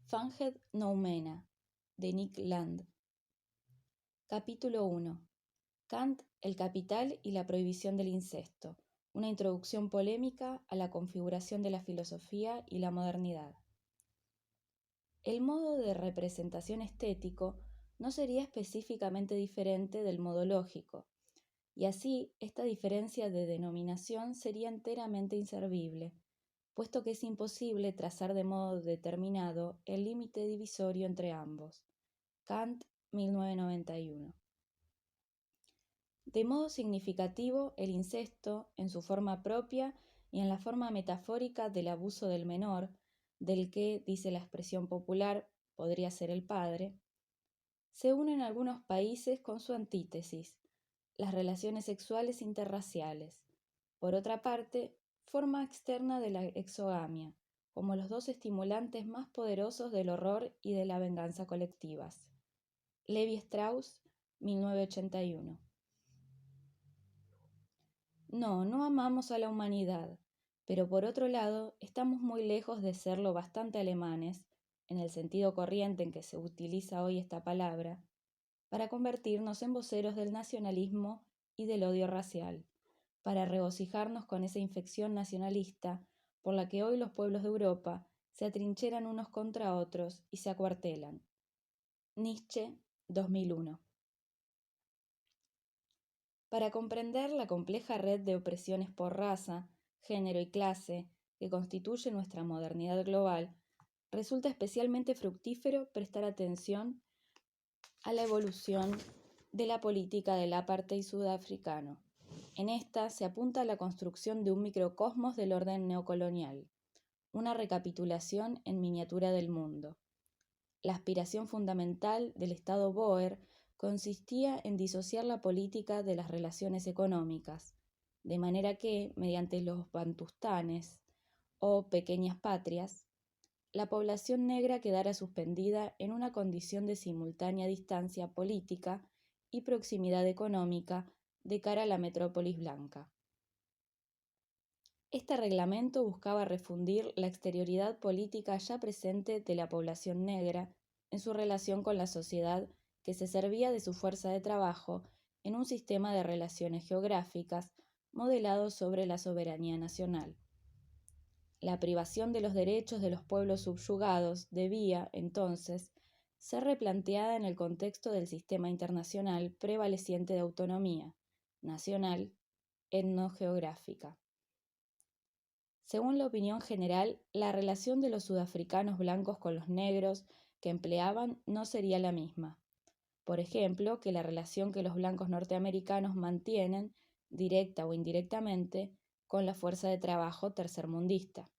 Fanged Noumena, de Nick Land. Capítulo 1. Kant, el capital y la prohibición del incesto. Una introducción polémica a la configuración de la filosofía y la modernidad. El modo de representación estético no sería específicamente diferente del modo lógico, y así esta diferencia de denominación sería enteramente inservible, puesto que es imposible trazar de modo determinado el límite divisorio entre ambos. Kant, 1991. De modo significativo, el incesto, en su forma propia y en la forma metafórica del abuso del menor, del que, dice la expresión popular, podría ser el padre, se une en algunos países con su antítesis, las relaciones sexuales interraciales. Por otra parte, forma externa de la exogamia, como los dos estimulantes más poderosos del horror y de la venganza colectivas. Levi Strauss, 1981. No amamos a la humanidad, pero por otro lado, estamos muy lejos de ser lo bastante alemanes, en el sentido corriente en que se utiliza hoy esta palabra, para convertirnos en voceros del nacionalismo y del odio racial, para regocijarnos con esa infección nacionalista por la que hoy los pueblos de Europa se atrincheran unos contra otros y se acuartelan. Nietzsche, 2001. Para comprender la compleja red de opresiones por raza, género y clase que constituye nuestra modernidad global, resulta especialmente fructífero prestar atención a la evolución de la política del apartheid sudafricano. En esta se apunta a la construcción de un microcosmos del orden neocolonial, una recapitulación en miniatura del mundo. La aspiración fundamental del Estado Boer consistía en disociar la política de las relaciones económicas, de manera que, mediante los bantustanes o pequeñas patrias, la población negra quedara suspendida en una condición de simultánea distancia política y proximidad económica de cara a la metrópolis blanca. Este reglamento buscaba refundir la exterioridad política ya presente de la población negra en su relación con la sociedad que se servía de su fuerza de trabajo en un sistema de relaciones geográficas modelado sobre la soberanía nacional. La privación de los derechos de los pueblos subyugados debía, entonces, ser replanteada en el contexto del sistema internacional prevaleciente de autonomía nacional etnogeográfica. Según la opinión general, la relación de los sudafricanos blancos con los negros que empleaban no sería la misma. Por ejemplo, que la relación que los blancos norteamericanos mantienen, directa o indirectamente, con la fuerza de trabajo tercermundista.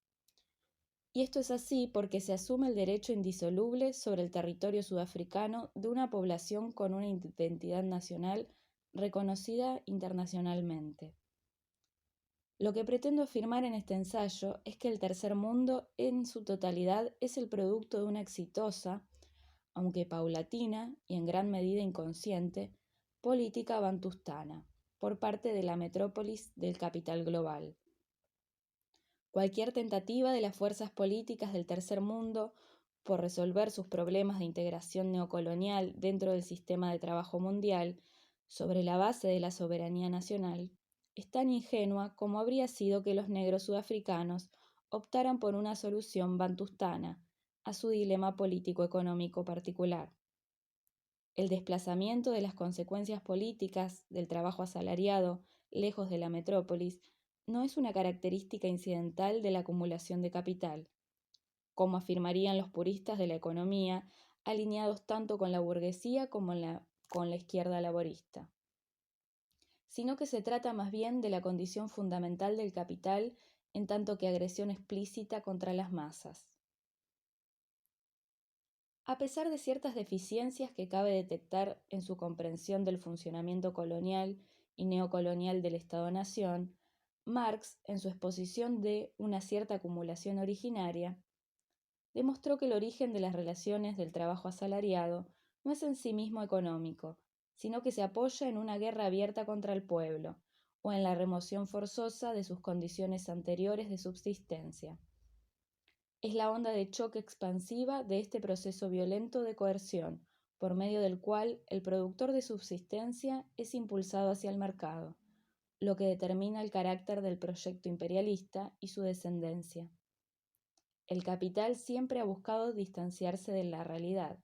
Y esto es así porque se asume el derecho indisoluble sobre el territorio sudafricano de una población con una identidad nacional reconocida internacionalmente. Lo que pretendo afirmar en este ensayo es que el tercer mundo en su totalidad es el producto de una exitosa, aunque paulatina y en gran medida inconsciente, política bantustana por parte de la metrópolis del capital global. Cualquier tentativa de las fuerzas políticas del tercer mundo por resolver sus problemas de integración neocolonial dentro del sistema de trabajo mundial sobre la base de la soberanía nacional es tan ingenua como habría sido que los negros sudafricanos optaran por una solución bantustana a su dilema político-económico particular. El desplazamiento de las consecuencias políticas del trabajo asalariado lejos de la metrópolis no es una característica incidental de la acumulación de capital, como afirmarían los puristas de la economía, alineados tanto con la burguesía como con la izquierda laborista, sino que se trata más bien de la condición fundamental del capital en tanto que agresión explícita contra las masas. A pesar de ciertas deficiencias que cabe detectar en su comprensión del funcionamiento colonial y neocolonial del Estado-nación, Marx, en su exposición de una cierta acumulación originaria, demostró que el origen de las relaciones del trabajo asalariado no es en sí mismo económico, sino que se apoya en una guerra abierta contra el pueblo, o en la remoción forzosa de sus condiciones anteriores de subsistencia. Es la onda de choque expansiva de este proceso violento de coerción, por medio del cual el productor de subsistencia es impulsado hacia el mercado, lo que determina el carácter del proyecto imperialista y su descendencia. El capital siempre ha buscado distanciarse de la realidad,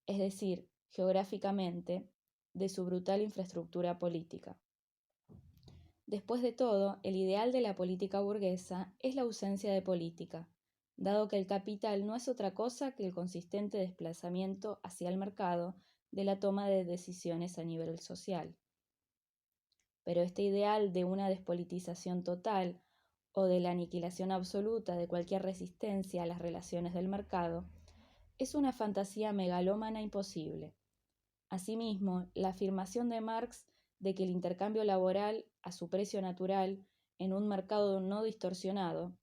es decir, geográficamente, de su brutal infraestructura política. Después de todo, el ideal de la política burguesa es la ausencia de política, dado que el capital no es otra cosa que el consistente desplazamiento hacia el mercado de la toma de decisiones a nivel social. Pero este ideal de una despolitización total o de la aniquilación absoluta de cualquier resistencia a las relaciones del mercado es una fantasía megalómana imposible. Asimismo, la afirmación de Marx de que el intercambio laboral a su precio natural en un mercado no distorsionado,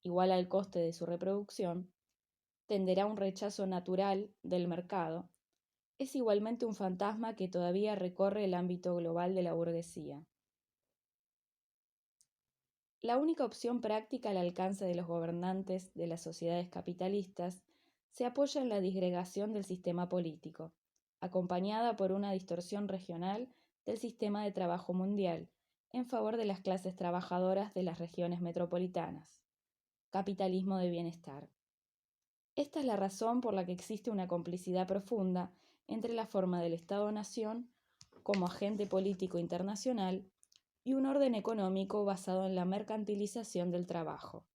igual al coste de su reproducción, tenderá a un rechazo natural del mercado, es igualmente un fantasma que todavía recorre el ámbito global de la burguesía. La única opción práctica al alcance de los gobernantes de las sociedades capitalistas se apoya en la disgregación del sistema político, acompañada por una distorsión regional del sistema de trabajo mundial en favor de las clases trabajadoras de las regiones metropolitanas. Capitalismo de bienestar. Esta es la razón por la que existe una complicidad profunda entre la forma del Estado-nación como agente político internacional y un orden económico basado en la mercantilización del trabajo.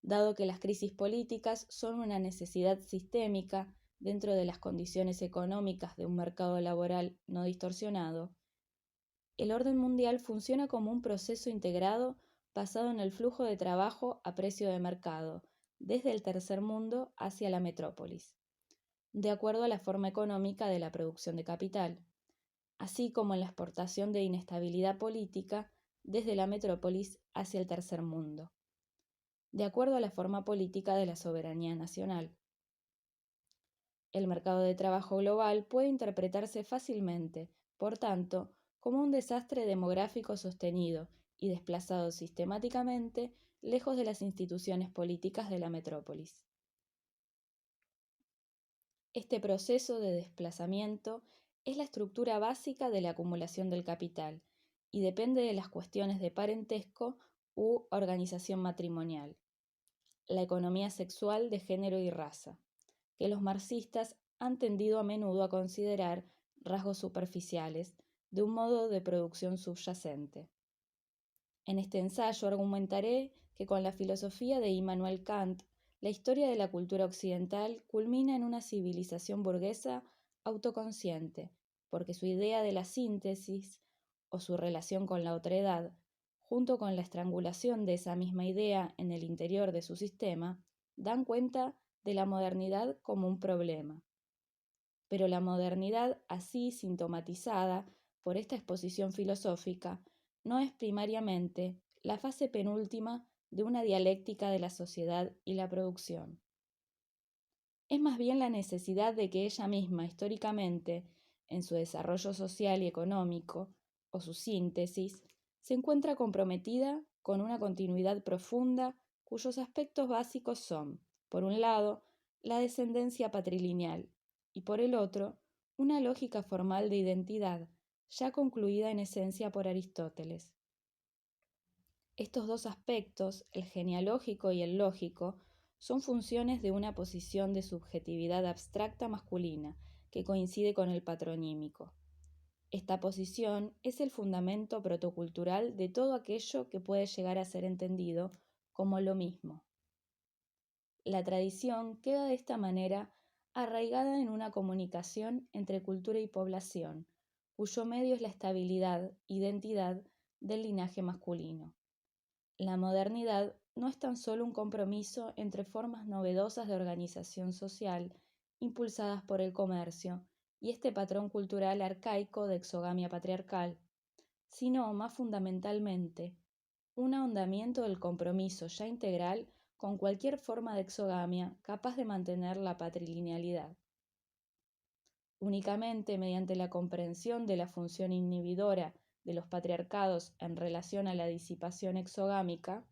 Dado que las crisis políticas son una necesidad sistémica dentro de las condiciones económicas de un mercado laboral no distorsionado, el orden mundial funciona como un proceso integrado basado en el flujo de trabajo a precio de mercado, desde el tercer mundo hacia la metrópolis, de acuerdo a la forma económica de la producción de capital, así como en la exportación de inestabilidad política desde la metrópolis hacia el tercer mundo, de acuerdo a la forma política de la soberanía nacional. El mercado de trabajo global puede interpretarse fácilmente, por tanto, como un desastre demográfico sostenido y desplazado sistemáticamente lejos de las instituciones políticas de la metrópolis. Este proceso de desplazamiento es la estructura básica de la acumulación del capital y depende de las cuestiones de parentesco u organización matrimonial, la economía sexual de género y raza, que los marxistas han tendido a menudo a considerar rasgos superficiales de un modo de producción subyacente. En este ensayo argumentaré que con la filosofía de Immanuel Kant, la historia de la cultura occidental culmina en una civilización burguesa autoconsciente, porque su idea de la síntesis, o su relación con la otredad, junto con la estrangulación de esa misma idea en el interior de su sistema, dan cuenta de la modernidad como un problema. Pero la modernidad así sintomatizada por esta exposición filosófica no es primariamente la fase penúltima de una dialéctica de la sociedad y la producción. Es más bien la necesidad de que ella misma históricamente, en su desarrollo social y económico, o su síntesis, se encuentra comprometida con una continuidad profunda cuyos aspectos básicos son, por un lado, la descendencia patrilineal y por el otro, una lógica formal de identidad, ya concluida en esencia por Aristóteles. Estos dos aspectos, el genealógico y el lógico, son funciones de una posición de subjetividad abstracta masculina que coincide con el patronímico. Esta posición es el fundamento protocultural de todo aquello que puede llegar a ser entendido como lo mismo. La tradición queda de esta manera arraigada en una comunicación entre cultura y población, cuyo medio es la estabilidad, identidad del linaje masculino. La modernidad no es tan solo un compromiso entre formas novedosas de organización social impulsadas por el comercio y este patrón cultural arcaico de exogamia patriarcal, sino, más fundamentalmente, un ahondamiento del compromiso ya integral con cualquier forma de exogamia capaz de mantener la patrilinealidad. Únicamente mediante la comprensión de la función inhibidora de los patriarcados en relación a la disipación exogámica,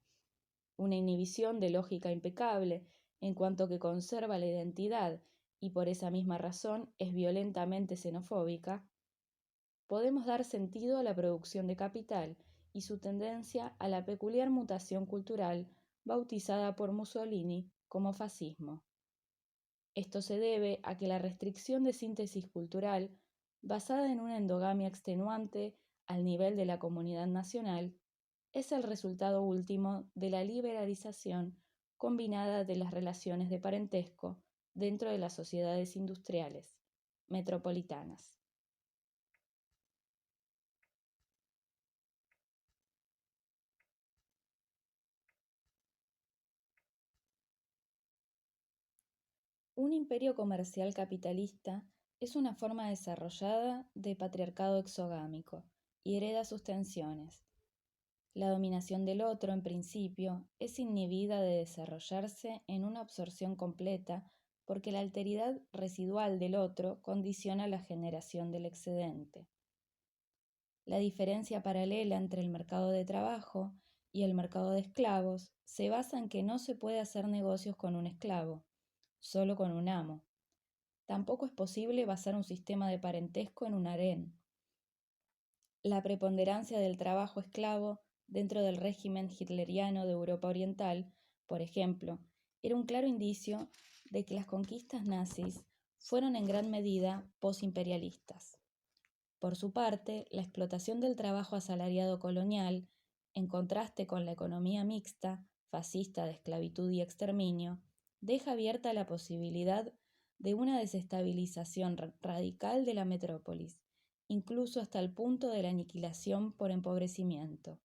una inhibición de lógica impecable, en cuanto que conserva la identidad y por esa misma razón es violentamente xenofóbica, podemos dar sentido a la producción de capital y su tendencia a la peculiar mutación cultural bautizada por Mussolini como fascismo. Esto se debe a que la restricción de síntesis cultural, basada en una endogamia extenuante al nivel de la comunidad nacional, es el resultado último de la liberalización combinada de las relaciones de parentesco dentro de las sociedades industriales metropolitanas. Un imperio comercial capitalista es una forma desarrollada de patriarcado exogámico y hereda sus tensiones. La dominación del otro, en principio, es inhibida de desarrollarse en una absorción completa porque la alteridad residual del otro condiciona la generación del excedente. La diferencia paralela entre el mercado de trabajo y el mercado de esclavos se basa en que no se puede hacer negocios con un esclavo, solo con un amo. Tampoco es posible basar un sistema de parentesco en un harén. La preponderancia del trabajo esclavo dentro del régimen hitleriano de Europa Oriental, por ejemplo, era un claro indicio de que las conquistas nazis fueron en gran medida posimperialistas. Por su parte, la explotación del trabajo asalariado colonial, en contraste con la economía mixta, fascista de esclavitud y exterminio, deja abierta la posibilidad de una desestabilización radical de la metrópolis, incluso hasta el punto de la aniquilación por empobrecimiento.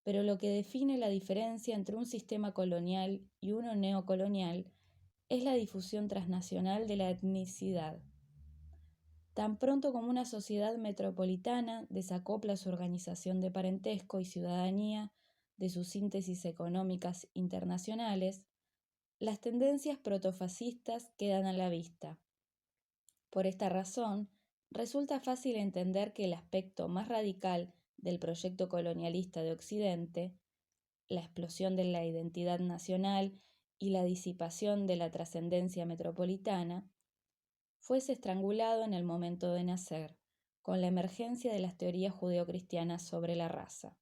Pero lo que define la diferencia entre un sistema colonial y uno neocolonial es la difusión transnacional de la etnicidad. Tan pronto como una sociedad metropolitana desacopla su organización de parentesco y ciudadanía de sus síntesis económicas internacionales, las tendencias protofascistas quedan a la vista. Por esta razón, resulta fácil entender que el aspecto más radical del proyecto colonialista de Occidente, la explosión de la identidad nacional y la disipación de la trascendencia metropolitana, fuese estrangulado en el momento de nacer, con la emergencia de las teorías judeocristianas sobre la raza.